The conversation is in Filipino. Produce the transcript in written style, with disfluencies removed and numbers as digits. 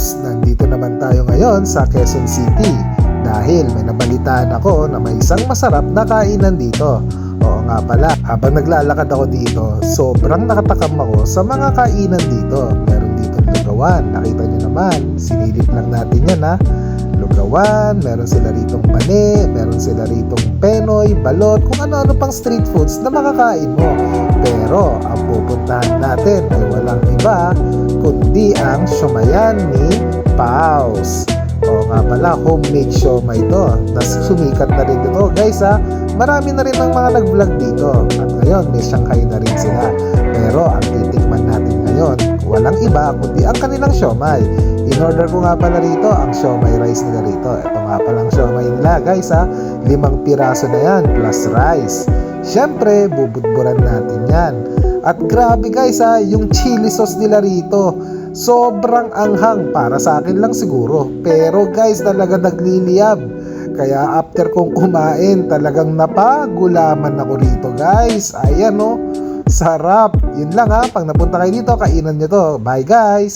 Paps, nandito naman tayo ngayon sa Quezon City dahil may nabalitaan ako na may isang masarap na kainan dito. Oo nga pala, habang naglalakad ako dito, sobrang nakatakam ako sa mga kainan dito. Meron dito lugawan, nakita nyo naman, sinilip lang natin yan ha. Lugawan, meron sila ritong mani, meron sila ritong penoy, balot, kung ano-ano pang street foods na makakain mo. Pero ang pupuntahan natin ay walang iba kundi ang siomayan ni Paus. O nga pala, homemade siomay ito. Sumikat na rin ito guys ha. Marami na rin ang mga nag-vlog dito. At ngayon may Shanghai na rin sila. Pero ang titikman natin ngayon, walang iba kundi ang kanilang siomay. In-order ko nga pala rito ang siomay rice nila rito. Ito nga palang siomay nila guys ha. 5 piraso na yan plus rice. Siyempre, bubudburan natin yan. At grabe guys ha, yung chili sauce nila rito, sobrang anghang, para sa akin lang siguro. Pero guys, talaga nagliliyab. Kaya after kong kumain, talagang napagulaman ako rito guys. Ayan o, sarap. Yun lang ha, pag napunta kayo dito, kainan nyo to. Bye guys!